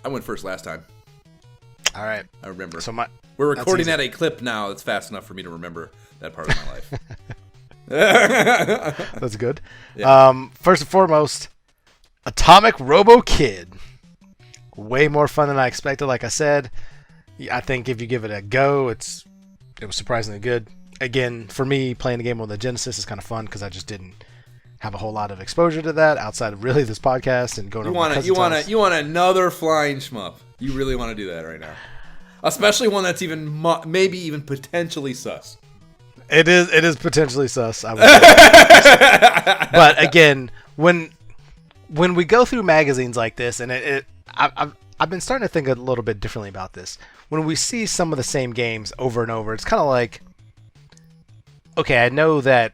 I went first last time. All right. I remember. So we're recording at a clip now that's fast enough for me to remember that part of my life. That's good. Yeah. First and foremost, Atomic RoboKid. Way more fun than I expected. Like I said, I think if you give it a go, it was surprisingly good. Again, for me, playing the game on the Genesis is kind of fun because I just didn't have a whole lot of exposure to that outside of really this podcast and going. You want another flying shmup. You really want to do that right now, especially one that's even maybe even potentially sus. It is potentially sus. I would say. But again, when we go through magazines like this, and I've been starting to think a little bit differently about this. When we see some of the same games over and over, it's kind of like, okay, I know that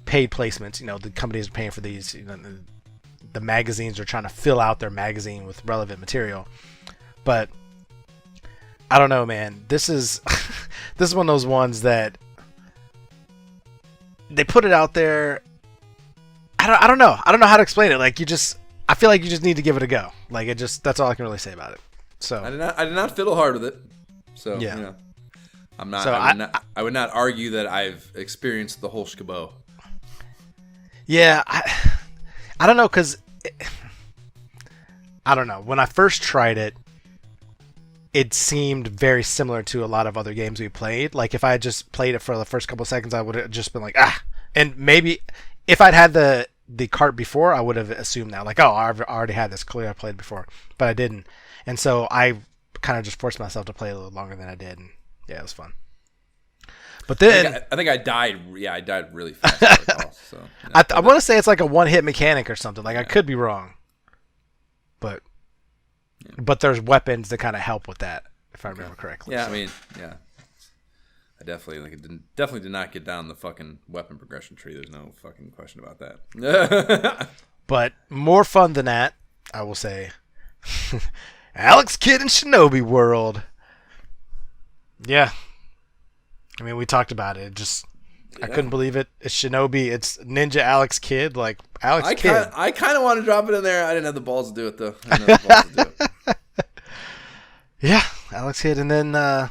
paid placements, the companies are paying for these, the magazines are trying to fill out their magazine with relevant material. But I don't know, man. This is this is one of those ones that they put it out there. I don't know. I don't know how to explain it. Like I feel like you just need to give it a go. Like that's all I can really say about it. So I did not fiddle hard with it. So yeah. I'm not. So I would not argue that I've experienced the whole shkabo. Yeah, I don't know, because I don't know. When I first tried it, it seemed very similar to a lot of other games we played. Like if I had just played it for the first couple of seconds, I would have just been like, and maybe if I'd had the cart before, I would have assumed that, like, oh, I've already had this. Clearly I played it before, but I didn't. And so I kind of just forced myself to play a little longer than I did. And yeah, it was fun. But then I think I died. Yeah, I died really fast. So I want to say it's like a one-hit mechanic or something. Like I could be wrong, but there's weapons that kind of help with that, if I remember correctly. Yeah, so. I mean, yeah, I definitely did not get down the fucking weapon progression tree. There's no fucking question about that. But more fun than that, I will say, Alex Kidd in Shinobi World. Yeah. I mean, we talked about it. I couldn't believe it. It's Shinobi. It's Ninja Alex Kidd. Like, Kidd. I kind of want to drop it in there. I didn't have the balls to do it, though. Yeah, Alex Kidd. And then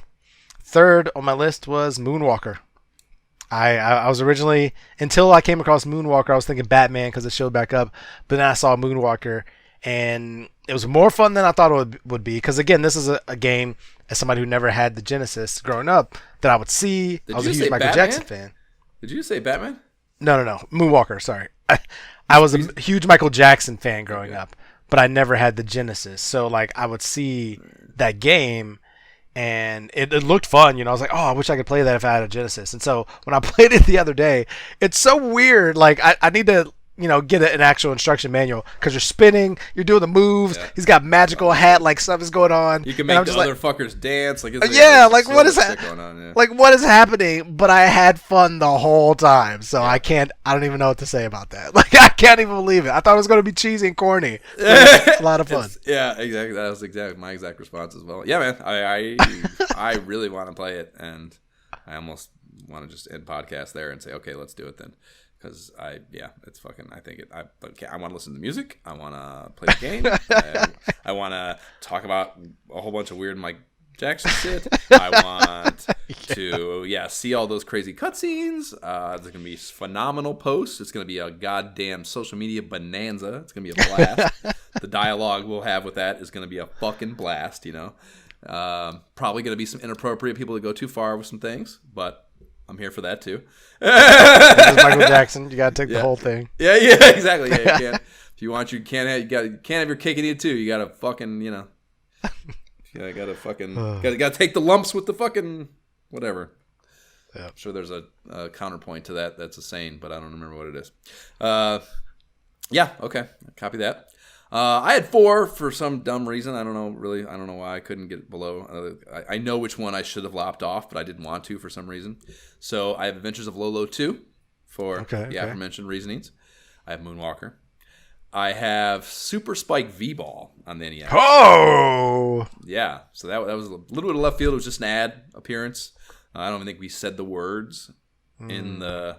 third on my list was Moonwalker. I was originally, until I came across Moonwalker, I was thinking Batman because it showed back up. But then I saw Moonwalker, and it was more fun than I thought it would be. Because, again, this is a game, as somebody who never had the Genesis growing up, that I would see. I was a huge Michael Jackson fan. Did you say Batman? No. Moonwalker, sorry. I was a huge Michael Jackson fan growing up, but I never had the Genesis. So, like, I would see that game, and it looked fun. I was like, oh, I wish I could play that if I had a Genesis. And so when I played it the other day, it's so weird. Like, I need to get an actual instruction manual because you're spinning, you're doing the moves. Yeah. He's got magical hat, like stuff is going on. You can make the other fuckers dance. Like, what is that? Yeah. Like, what is happening? But I had fun the whole time, so I don't even know what to say about that. Like, I can't even believe it. I thought it was going to be cheesy and corny. It's a lot of fun. Yeah, exactly. That was my exact response as well. Yeah, man. I really want to play it, and I almost want to just end podcast there and say, okay, let's do it then. Because it's fucking. I want to listen to the music. I want to play the game. I want to talk about a whole bunch of weird Mike Jackson shit. I want to see all those crazy cutscenes. There's gonna be phenomenal posts. It's gonna be a goddamn social media bonanza. It's gonna be a blast. The dialogue we'll have with that is gonna be a fucking blast. Probably gonna be some inappropriate people that go too far with some things, but I'm here for that too. This is Michael Jackson. You gotta take the whole thing. Yeah, exactly. Yeah, you can't. If you want, you can't have your cake and eat it too. You gotta fucking, gotta take the lumps with the fucking whatever. Yeah. I'm sure there's a counterpoint to that. That's a saying, but I don't remember what it is. Okay, copy that. I had 4 for some dumb reason. I don't know why I couldn't get below. I know which one I should have lopped off, but I didn't want to for some reason. So I have Adventures of Lolo 2 for the aforementioned reasonings. I have Moonwalker. I have Super Spike V-Ball on the NES. Oh! Yeah, so that was a little bit of left field. It was just an ad appearance. I don't even think we said the words in the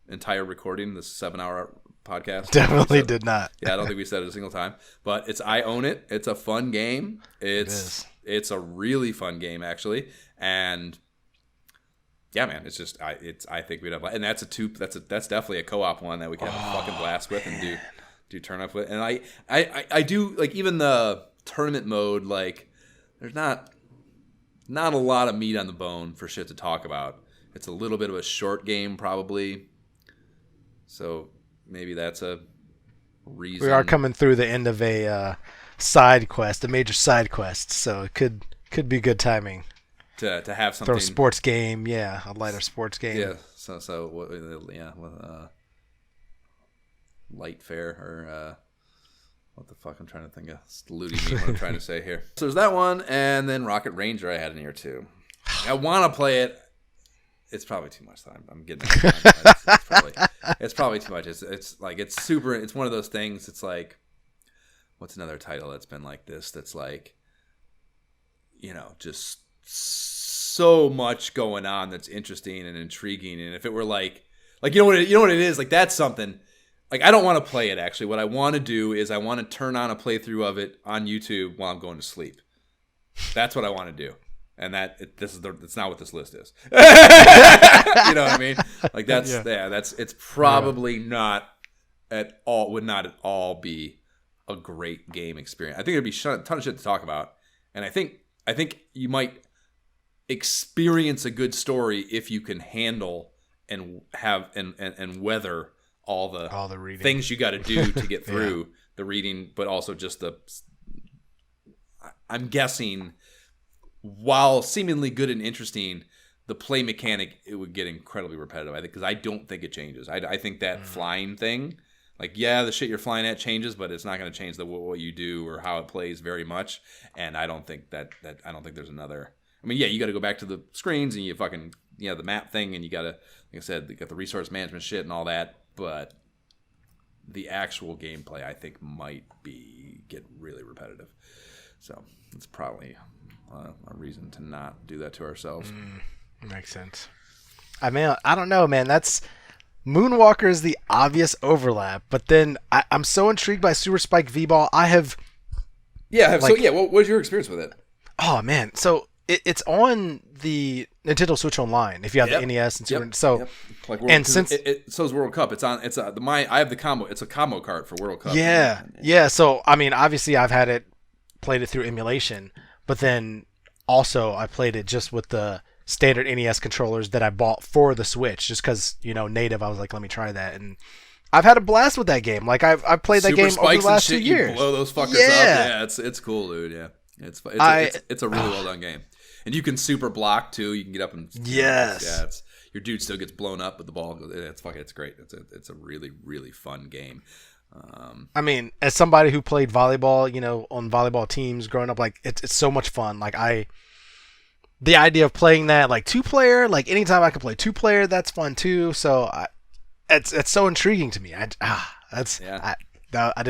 entire recording, the 7-hour podcast. Definitely did not. Yeah, I don't think we said it a single time. But I own it. It's a fun game. It's a really fun game actually, and yeah, man, it's just I think we'd have, and that's definitely a co-op one that we can have a fucking blast with and do turn up with. And I do like even the tournament mode, like there's not a lot of meat on the bone for shit to talk about. It's a little bit of a short game probably. So maybe that's a reason. We are coming through the end of a side quest, a major side quest, so it could be good timing. To have something. Throw a sports game, a lighter sports game. Yeah, light fare or what the fuck I'm trying to think of. It's eluding me what I'm trying to say here. So there's that one, and then Rocket Ranger I had in here too. I want to play it. It's probably too much time. I'm getting it. It's probably too much. It's like it's super. It's one of those things. It's like, what's another title that's been like this? That's like, just so much going on that's interesting and intriguing. And if it were like you know what it is, like that's something. Like I don't want to play it actually. What I want to do is I want to turn on a playthrough of it on YouTube while I'm going to sleep. That's what I want to do. And it's not what this list is. You know what I mean? Like it's probably not at all, would not at all be a great game experience. I think there'd be a ton of shit to talk about. And I think you might experience a good story if you can handle and have and weather all the reading. Things you got to do to get through the reading, but also just I'm guessing, while seemingly good and interesting, the play mechanic, it would get incredibly repetitive. I think because I don't think it changes. I think that flying thing, like the shit you're flying at changes, but it's not going to change what you do or how it plays very much. And I don't think that I don't think there's another. I mean, you got to go back to the screens and you fucking the map thing, and you got to, like I said, you got the resource management shit and all that. But the actual gameplay, I think, might get really repetitive. So it's probably a reason to not do that to ourselves. Makes sense. I mean, I don't know, man. Moonwalker is the obvious overlap, but then I'm so intrigued by Super Spike V-Ball. What was your experience with it? Oh man, so it's on the Nintendo Switch Online if you have the NES and Super. So and since so's World Cup, I have the combo. It's a combo cart for World Cup. Yeah. So I mean, obviously I've played it through emulation, but then also I played it just with the standard NES controllers that I bought for the Switch, just because native. I was like, let me try that, and I've had a blast with that game. Like I've played that game over the last 2 years. You blow those fuckers up. Yeah, it's cool, dude. Yeah, it's a really well done game, and you can super block too. You can get up and your dude still gets blown up, but the ball. It's great. It's a really really fun game. I mean, as somebody who played volleyball, on volleyball teams growing up, like it's so much fun. Like the idea of playing that like 2-player, like anytime I can play 2-player, that's fun too. So it's so intriguing to me. I did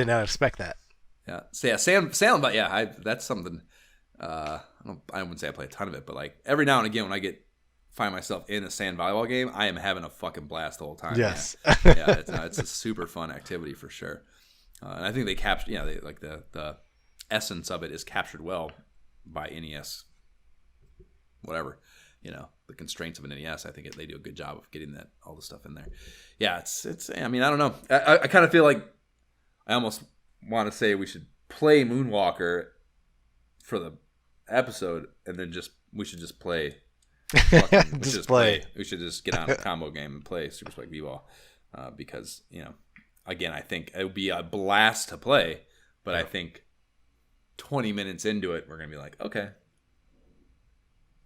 not expect that. Yeah. So Salem, but that's something. I wouldn't say I play a ton of it, but like every now and again when I find myself in a sand volleyball game, I am having a fucking blast the whole time. Yes. It's a super fun activity for sure. And I think they captured, the essence of it is captured well by NES. Whatever, the constraints of an NES. I think they do a good job of getting all the stuff in there. Yeah, it's. I mean, I don't know. I kind of feel like I almost want to say we should play Moonwalker for the episode, and then we should just play. We should just get on a combo game and play Super Spike V-Ball, because again, I think it would be a blast to play, but I think 20 minutes into it, we're gonna be like, okay.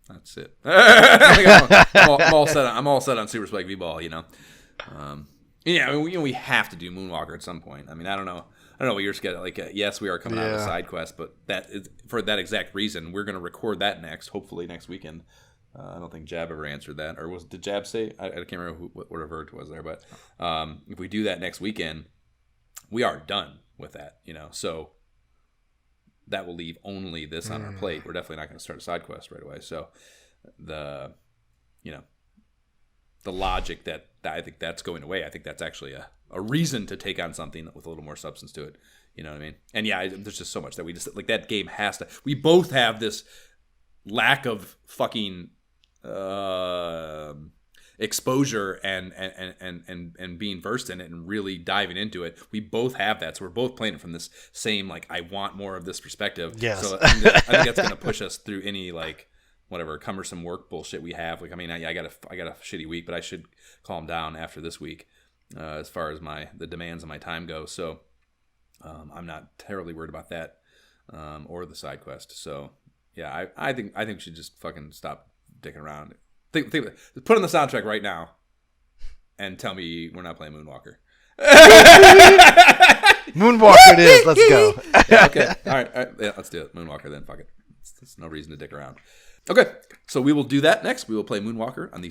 That's it. I'm all set. I'm all set on Super Spike V-Ball. We have to do Moonwalker at some point. I mean, I don't know what your schedule. Like, yes, we are coming out of a side quest, but that is for that exact reason. We're going to record that hopefully next weekend. I don't think Jab ever answered that, or did Jab say? I can't remember what word was there, but if we do that next weekend, we are done with that. So. That will leave only this on our plate. We're definitely not going to start a side quest right away. So the logic that I think that's going away, I think that's actually a a reason to take on something with a little more substance to it. You know what I mean? And yeah, there's just so much that we just like. That game has to. We both have this lack of fucking exposure and being versed in it and really diving into it. We both have that, so we're both playing it from this same like I want more of this perspective. Yes. So I think that's gonna push us through any like whatever cumbersome work bullshit we have. Like I mean, I got a shitty week, but I should calm down after this week as far as the demands of my time go. So I'm not terribly worried about that or the side quest. So yeah, I think we should just fucking stop dicking around. Put on the soundtrack right now and tell me we're not playing Moonwalker. Moonwalker it is. Let's go. Yeah, okay. All right. Yeah, let's do it. Moonwalker then. Fuck it. There's no reason to dick around. Okay. So we will do that next. We will play Moonwalker on the